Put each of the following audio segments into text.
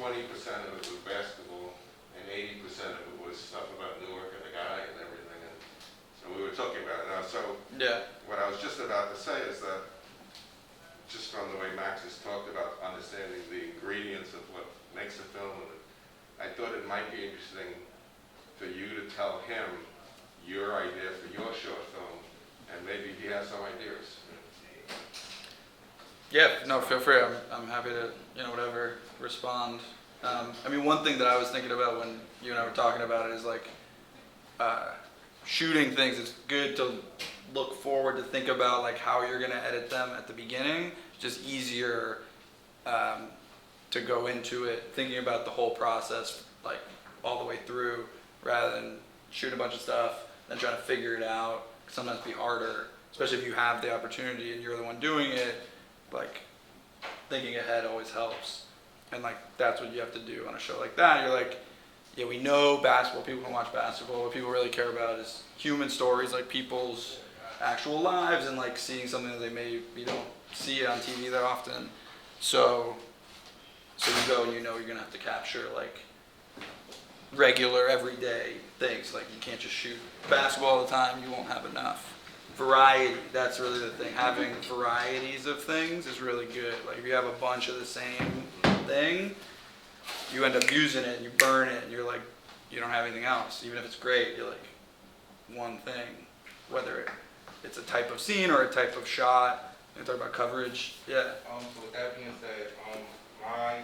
20% of it was basketball, and 80% of it was stuff about Newark and the guy and everything. And so we were talking about it now. So Yeah. what I was just about to say is that just from the way Max has talked about understanding the ingredients of what makes a film, and I thought it might be interesting for you to tell him your idea for your short film, and maybe he has some ideas. Yeah, no, feel free. I'm happy to, whatever, respond. I mean, one thing that I was thinking about when you and I were talking about it is like shooting things. It's good to look forward to think about like how you're gonna edit them at the beginning. It's just easier to go into it thinking about the whole process like all the way through, rather than shoot a bunch of stuff and trying to figure it out. Sometimes it'd be harder, especially if you have the opportunity and you're the one doing it. Like thinking ahead always helps, and like that's what you have to do on a show like that. You're like, yeah, we know basketball, people can watch basketball. What people really care about is human stories, like people's actual lives, and like seeing something that you don't see it on TV that often. So you go and you're gonna have to capture like regular everyday things. Like you can't just shoot basketball all the time, you won't have enough. Variety, that's really the thing. Having varieties of things is really good. Like if you have a bunch of the same thing, you end up using it and you burn it and you're like, you don't have anything else. Even if it's great, you're like, one thing. Whether it's a type of scene or a type of shot. You talk about coverage, yeah. So with that being said, my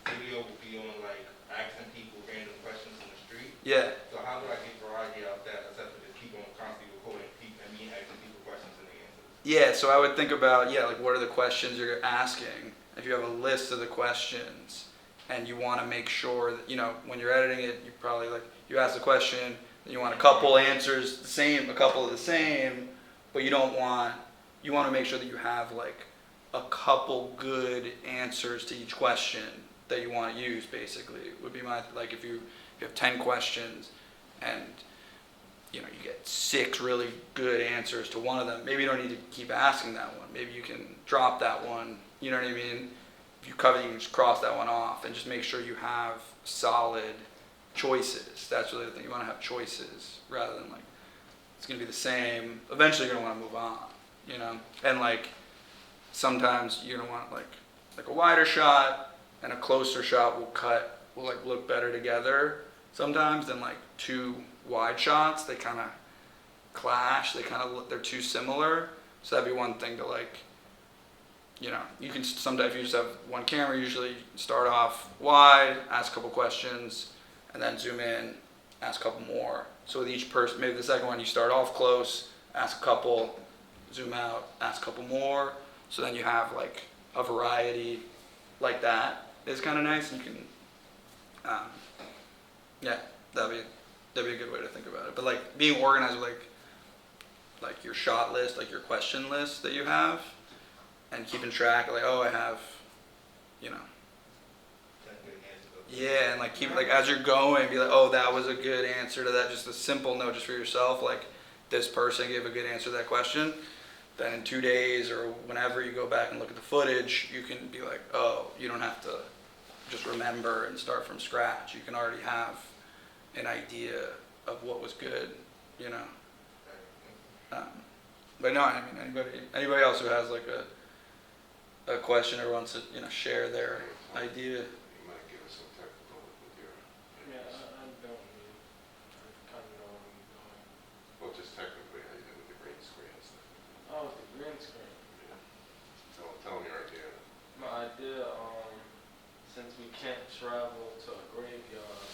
video will be on like asking people random questions on the street. Yeah. So how do I get variety out of that except for just keep on constantly recording and me asking people questions and the answers? Yeah, so I would think about, like what are the questions you're asking? If you have a list of the questions and you want to make sure that, when you're editing it, you probably you ask the question, and you want a couple answers the same, a couple of the same, but you want to make sure that you have like a couple good answers to each question that you want to use, basically. Would be my, like if you have 10 questions and you get 6 really good answers to one of them, maybe you don't need to keep asking that one. Maybe you can drop that one, you know what I mean? If you cover, you can just cross that one off and just make sure you have solid choices. That's really the thing. You want to have choices rather than like, it's going to be the same. Eventually you're going to want to move on, And like, sometimes you're going to want like a wider shot and a closer shot will like look better together sometimes than like 2 wide shots. They kind of clash. They're too similar. So that'd be one thing to like, you can sometimes, if you just have one camera, usually start off wide, ask a couple questions, and then zoom in, ask a couple more. So with each person, maybe the second one, you start off close, ask a couple, zoom out, ask a couple more. So then you have like a variety like that. It's kind of nice. You can, that'd be a good way to think about it. But like being organized with like your shot list, like your question list that you have, and keeping track of like, oh, I have, yeah, and like keep like as you're going, be like, oh, that was a good answer to that. Just a simple note just for yourself, like this person gave a good answer to that question. Then in 2 days or whenever you go back and look at the footage, you can be like, oh, you don't have to just remember and start from scratch. You can already have an idea of what was good, But no, I mean, anybody else who has like a question or wants to, share their idea. You might give us some technical with your. Yeah, I don't need. I kind of know where I'm going. Well, just technically how you do with the green screen and stuff. Oh, with the green screen. Yeah. Tell them your idea. My idea, since we can't travel to a graveyard,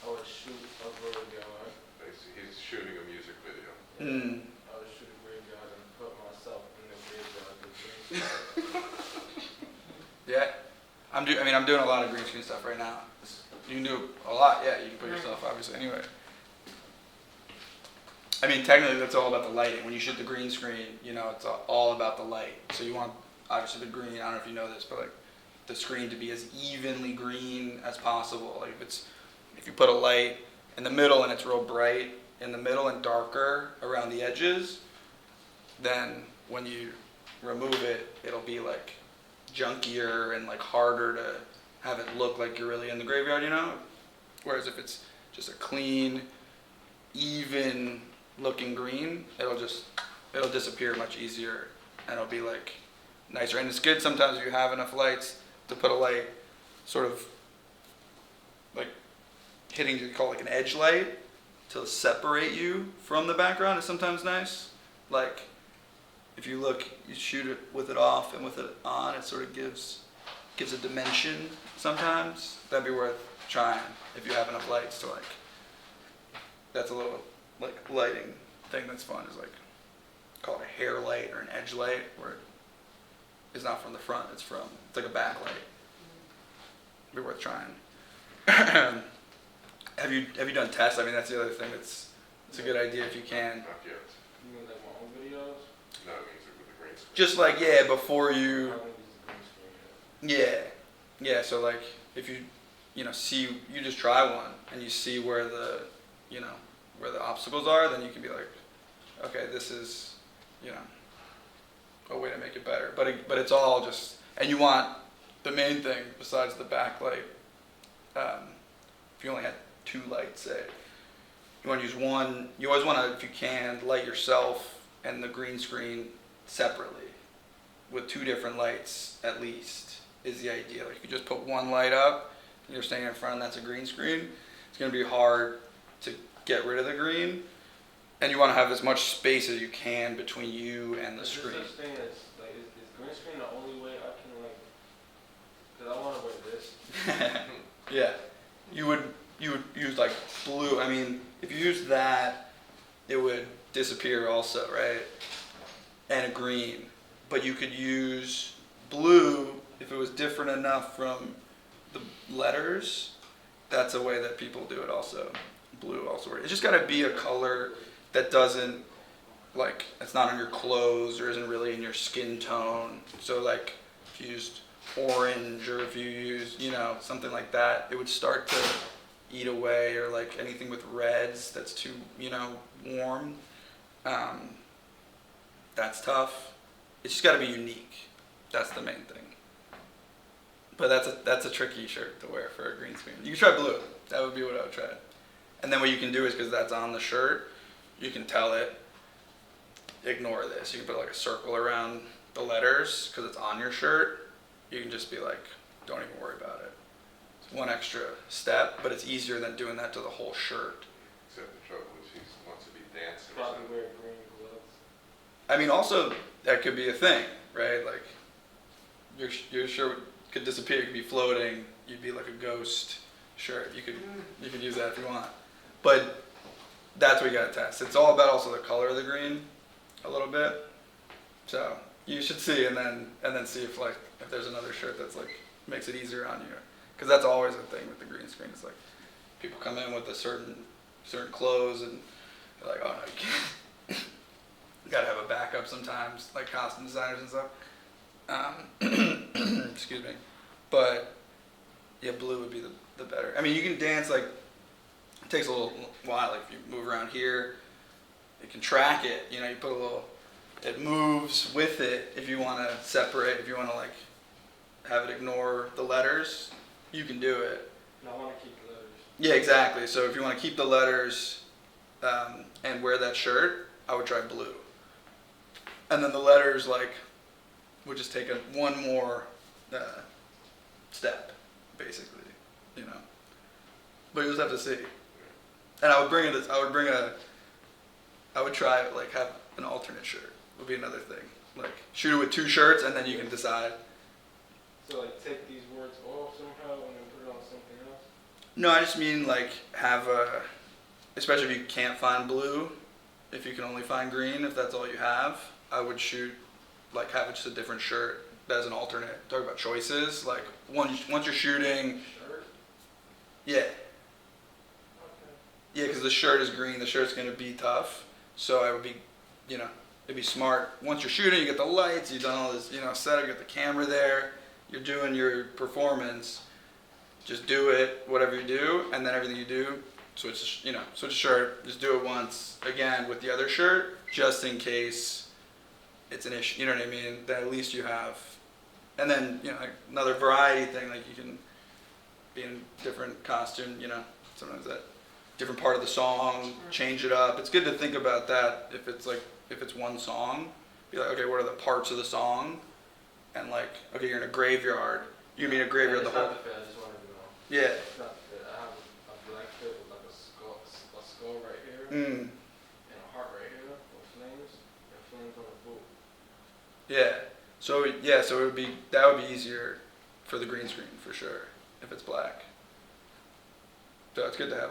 I would shoot a graveyard. Basically, he's shooting a music video. Mm. I would shoot a graveyard and put myself in the graveyard with green screen. Yeah, I'm doing a lot of green screen stuff right now. You can do a lot. Yeah, you can put yourself obviously anywhere. I mean, technically, that's all about the lighting. When you shoot the green screen, it's all about the light. So you want obviously the green. I don't know if you know this, but like the screen to be as evenly green as possible. Like if you put a light in the middle and it's real bright in the middle and darker around the edges, then when you remove it, it'll be like junkier and like harder to have it look like you're really in the graveyard, you know? Whereas if it's just a clean, even looking green, it'll disappear much easier and it'll be like nicer. And it's good sometimes if you have enough lights to put a light sort of like hitting, you call it like an edge light to separate you from the background is sometimes nice. Like if you look, you shoot it with it off and with it on, it sort of gives a dimension sometimes. That'd be worth trying if you have enough lights to like, that's a little like lighting thing that's fun is like, call it a hair light or an edge light where it's not from the front, it's like a backlight. Be worth trying. Have you done tests? I mean, that's the other thing. It's a good idea if you can. Not yet. You mean like my own videos? No, it means it with the green screen. Just like before I you. don't use the green screen yet. Yeah. So like if you see, you just try one and you see where the obstacles are, then you can be like, okay, this is a way to make it better. But it's all just, and you want the main thing besides the backlight. If you only had 2 lights, say, you want to use one. You always want to, if you can, light yourself and the green screen separately with 2 different lights at least is the idea. Like if you just put one light up and you're standing in front and that's a green screen, it's going to be hard to get rid of the green. And you want to have as much space as you can between you and the Is screen. there such thing as like is green screen the only way I can like? Cause I want to wear this. Yeah, you would use like blue. I mean, if you use that, it would disappear also, right? And a green, but you could use blue if it was different enough from the letters. That's a way that people do it also. Blue also works. It's just got to be a color that doesn't like it's not on your clothes or isn't really in your skin tone. So like if you used orange or if you used something like that, it would start to eat away, or like anything with reds that's too warm. That's tough. It's just got to be unique. That's the main thing. But that's a tricky shirt to wear for a green screen. You can try blue. That would be what I would try. And then what you can do is, because that's on the shirt, you can tell it, ignore this. You can put like a circle around the letters because it's on your shirt. You can just be like, don't even worry about it. It's one extra step, but it's easier than doing that to the whole shirt. Except the trouble is he wants to be dancing. or Probably something. wear green gloves. I mean, also, that could be a thing, right? Like, your shirt could disappear. You could be floating. You'd be like a ghost shirt. You could use that if you want. But that's what you gotta test. It's all about also the color of the green, a little bit. So you should see, and then see if there's another shirt that's like makes it easier on you, because that's always a thing with the green screen. It's like people come in with a certain clothes and they're like, oh no, you can't. You gotta have a backup sometimes, like costume designers and stuff. Excuse me, but yeah, blue would be the better. I mean, you can dance like. It takes a little while. Like if you move around here, you can track it. You put a little. It moves with it. If you want to separate, if you want to like have it ignore the letters, you can do it. And I want to keep the letters. Yeah, exactly. So if you want to keep the letters and wear that shirt, I would try blue. And then the letters would just take one more step, basically. But you just have to see. And I would try have an alternate shirt. Would be another thing. Like shoot it with 2 shirts and then you can decide. So take these words off somehow and then put it on something else? No, I just mean have especially if you can't find blue, if you can only find green, if that's all you have, I would shoot have just a different shirt as an alternate. Talk about choices. Like once you're shooting. Shirt? Yeah. Okay. Yeah, because the shirt is green. The shirt's going to be tough. So I would be, it'd be smart. Once you're shooting, you get the lights, you've done all this, setup, you got the camera there, you're doing your performance. Just do it, whatever you do, and then everything you do, switch a shirt. Just do it once again with the other shirt, just in case it's an issue. You know what I mean? That at least you have. And then, another variety thing, like you can being different costume, you know, sometimes that different part of the song, change it up. It's good to think about that if it's one song, be like, okay, what are the parts of the song? And like, okay, you're in a graveyard. You're gonna be in a graveyard the It's whole. not the fit, I just wanted to know. Yeah. It's not the fit. I have a black fit with like a skull right here, Mm. and a heart right here, with flames, and flames on the boot. Yeah. So it would be that would be easier for the green screen for sure if it's black. So it's good to have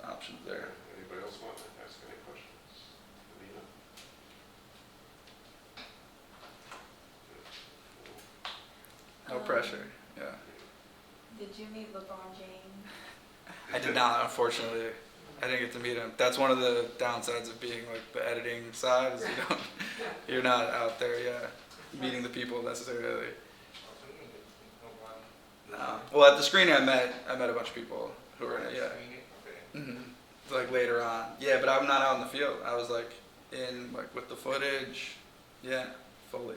options there. Anybody else want to ask any questions? Alina? No pressure. Yeah. Did you meet LeBron James? I did not, unfortunately. I didn't get to meet him. That's one of the downsides of being like the editing side is you're not out there, meeting the people necessarily. No. Well, at the screening, I met a bunch of people who were in it. Yeah. Mm-hmm. Like later on. Yeah, but I'm not out in the field. I was like in like with the footage. Yeah, fully.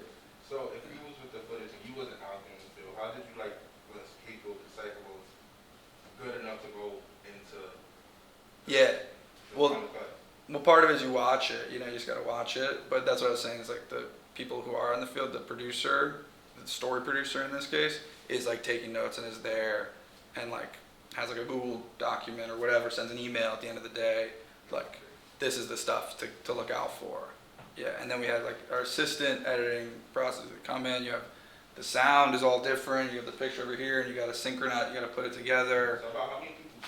So if you was with the footage and you wasn't out in the field, how did you like was people decipher was good enough to go into Yeah. the Well, final cut? Well, part of it is you watch it. You know, you just gotta watch it. But that's what I was saying is like the people who are in the field, the producer, the story producer in this case, is like taking notes and is there and like has like a Google document or whatever, sends an email at the end of the day, like this is the stuff to look out for. Yeah, and then we had like our assistant editing process that come in. You have the sound is all different. You have the picture over here, and you got to synchronize. You got to put it together. So about how many people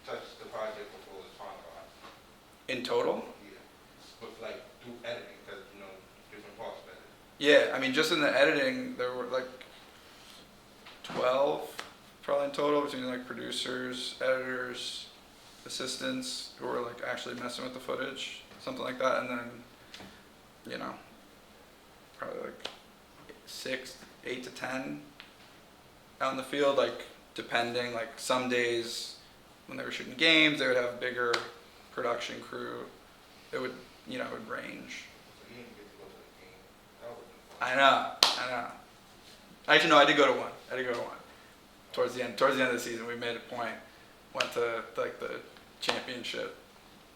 touch the project before it's finalized? In total, Yeah, with like through editing, because different parts of editing. yeah. I mean, just in the editing, there were like 12 probably in total between like producers, editors, assistants who were like actually messing with the footage, something like that, and then probably like 8 to 10 out in the field, like depending, like some days when they were shooting games, they would have a bigger production crew. It would, it would range. So you didn't get to go to the game. That would have been fun. I know. Actually, no, I did go to one. Towards the end of the season, we made a point, went to like the championship,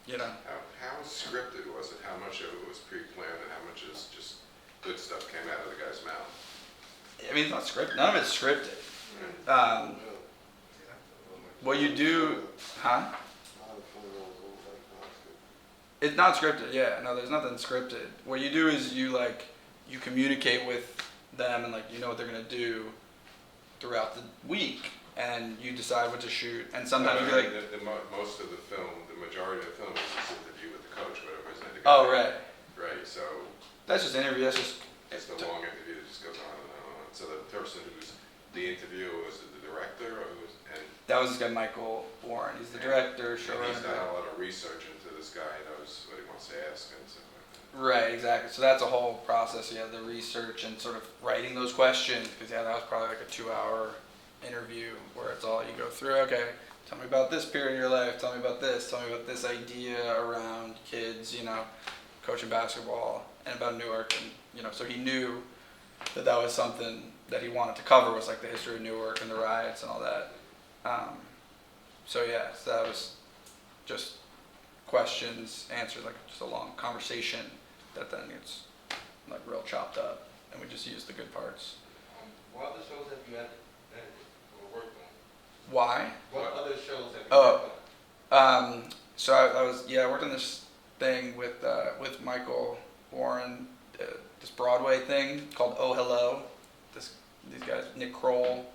How scripted was it? How much of it was pre-planned and how much is just good stuff came out of the guy's mouth? I mean, it's not scripted. None of it's scripted. What you do, huh? It's not scripted. Yeah, no, there's nothing scripted. What you do is you communicate with them and like you know what they're gonna do throughout the week, and you decide what to shoot. And sometimes you be like, most of the film, the majority of the film is this interview with the coach, whatever his name. oh right, Right. So that's just interview. That's just it's the long interview that just goes on and on. So the person who's the interviewer was it the director or who's and that was this guy Michael Warren. He's the director, and he's showrunner. done a lot of research into this guy. He knows what he wants to ask and stuff like that. Right, exactly. So that's a whole process. You have the research and sort of writing those questions, because that was probably like a 2-hour interview where it's all you go through. Okay, tell me about this period in your life. Tell me about this. Tell me about this idea around kids, coaching basketball, and about Newark. And so he knew that was something that he wanted to cover, was like the history of Newark and the riots and all that. So that was just questions answered, like just a long conversation that then gets like real chopped up, and we just use the good parts. What other shows have you edited or worked on? Why? What other shows have you Oh. worked on? So I worked on this thing with Michael Warren, this Broadway thing called Oh Hello. These guys, Nick Kroll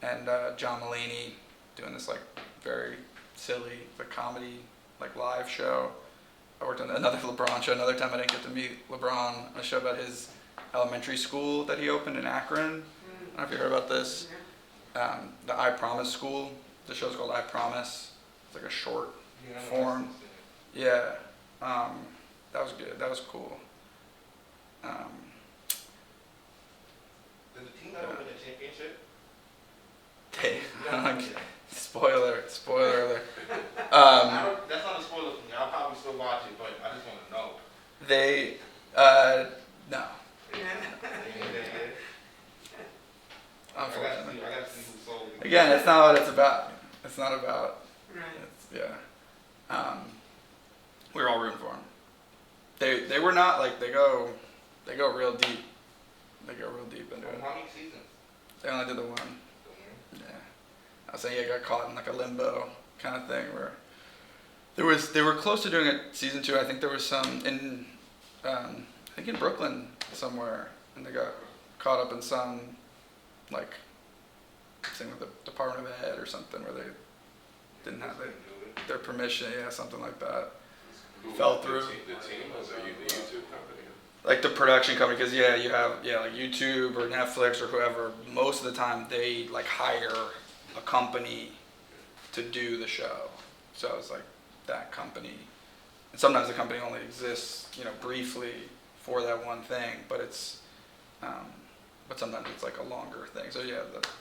and John Mulaney, doing this like very silly comedy live show. I worked on another LeBron show. Another time I didn't get to meet LeBron. A show about his elementary school that he opened in Akron. I don't know if you heard about this. The I Promise School. The show's called I Promise. It's like a short Yeah, I know form. I've seen it. Yeah, that was good. That was cool. Did the team ever win a championship? Spoiler alert. That's not a spoiler for me. I'll probably still watch it, but I just want to know. They, no. They did. unfortunately. I gotta see who sold it. Again, it's not what it's about. It's not about. Right. Yeah. We were all rooting for them. They were not like they go real deep. They go real deep into it. How many seasons? They only did the one. Yeah. I was saying, got caught in like a limbo kind of thing where they were close to doing it season 2. I think there was some in I think in Brooklyn somewhere, and they got caught up in some like thing with the Department of Ed or something where they didn't have their permission, something like that. Who Fell owned through. The team was the YouTube company. Like the production company, because you have like YouTube or Netflix or whoever. Most of the time they like hire a company to do the show. So it's like that company, and sometimes the company only exists briefly for that one thing, but it's but sometimes it's like a longer thing. So yeah,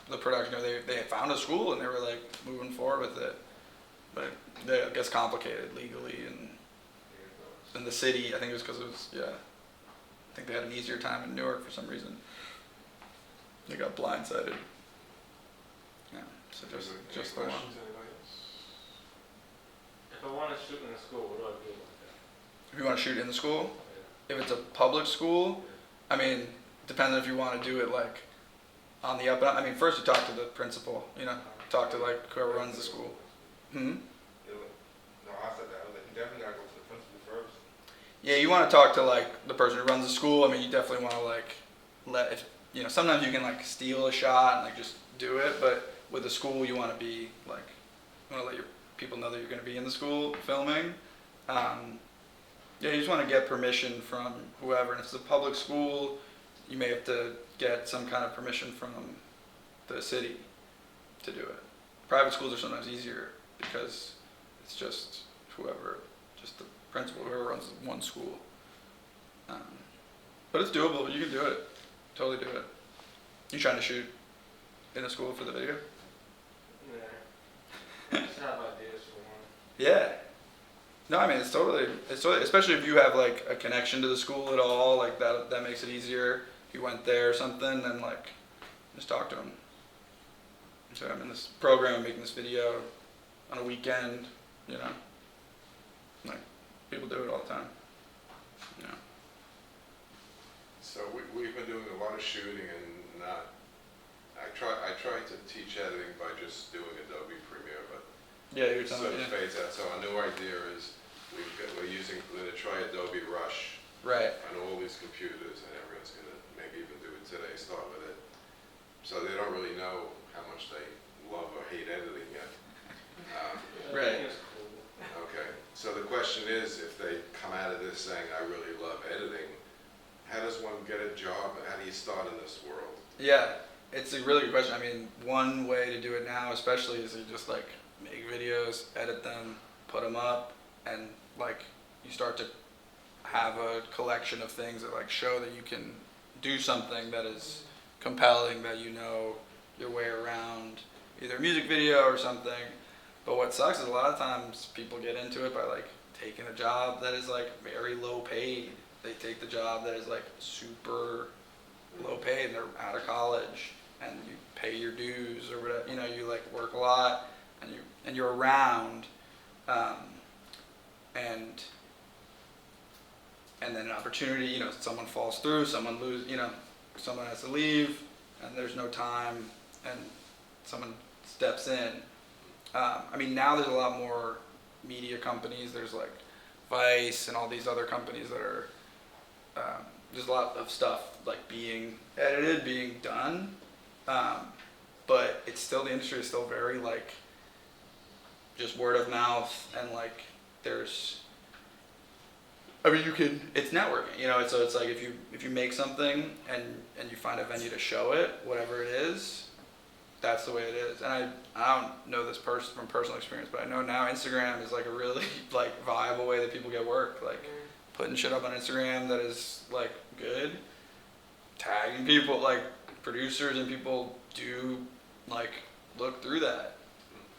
the production, they had found a school and they were like moving forward with it, but it gets complicated legally and in the city. I think it was because it was I think they had an easier time in Newark for some reason. They got blindsided. Yeah, so just the one. Questions, anybody else? If I want to shoot in the school, what do I do with If you want to shoot in the school, that? if it's a public school, I mean, depends on if you want to do it like on the up and up. I mean, first you talk to the principal, talk to like whoever runs the school. Hmm? No, I said that. I was like, you definitely gotta go to the principal first. Yeah, you want to talk to like the person who runs the school. I mean, you definitely want to like sometimes you can like steal a shot and like just do it, but with the school you want to be like, you want to let your people know that you're going to be in the school filming. You just want to get permission from whoever. And if it's a public school, you may have to get some kind of permission from the city to do it. Private schools are sometimes easier because it's just just the principal, whoever runs one school. But it's doable. You can do it. Totally do it. You trying to shoot in a school for the video? Yeah. I just have ideas for one. Yeah. No, I mean it's totally, especially if you have like a connection to the school at all, like that makes it easier. If you went there or something, then like just talk to them. So I'm in this program, making this video on a weekend, like people do it all the time. So we've been doing a lot of shooting and I tried to teach editing by just doing Adobe Premiere, but Yeah, you're it telling sort me. of fades out. So our new idea is we're going to try Adobe Rush Right. on all these computers, and everyone's going to maybe even do it today, start with it. So they don't really know how much they love or hate editing yet. Right. It's cool. Okay, so the question is, if they come out of this saying, I really love editing, how does one get a job? How do you start in this world? Yeah, it's a really good question. I mean, one way to do it now, especially, is you just like make videos, edit them, put them up, and like you start to have a collection of things that like show that you can do something that is compelling, that your way around either a music video or something. But what sucks is a lot of times people get into it by like taking a job that is like very low paid. They take the job that is like super low paid and they're out of college and you pay your dues or whatever, you like work a lot and you're around, and then an opportunity, someone falls through, someone someone has to leave and there's no time and someone steps in. I mean, now there's a lot more media companies. There's like Vice and all these other companies that are, there's a lot of stuff like being edited, being done, but it's still, the industry is still very like just word of mouth and like it's networking, so it's like if you make something and you find a venue to show it, whatever it is, that's the way it is. And I don't know this from personal experience, but I know now Instagram is like a really like viable way that people get work, like putting shit up on Instagram that is like good, tagging people, like producers and people do like look through that.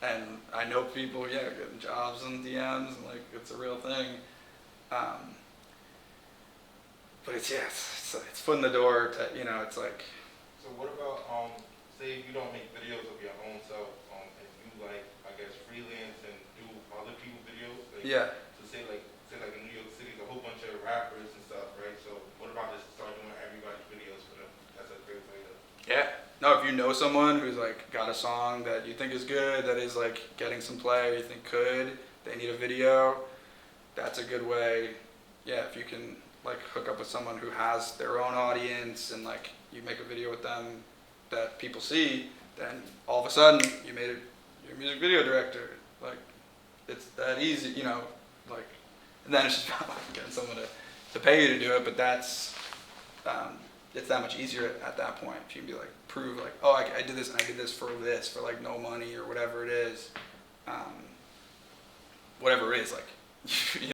And I know people, getting jobs in DMs and like it's a real thing. But it's foot in the door to, it's like. So what about say if you don't make videos of your own self, if you like, I guess, freelance and do other people's videos, like, Yeah. so say like in New York City, there's a whole bunch of rappers and stuff, right? So what about just start doing everybody's videos for them? That's a great way to. Yeah. No, if you know someone who's like got a song that you think is good, that is like getting some play, or you think they need a video, that's a good way. Yeah, if you can like hook up with someone who has their own audience and like you make a video with them that people see, then all of a sudden you're a music video director. Like it's that easy, you know, like, and then it's just about like getting someone to pay you to do it, but that's, it's that much easier at that point. If you can be like, prove like, oh, I did this and I did this for like no money or whatever it is. Whatever it is, like, you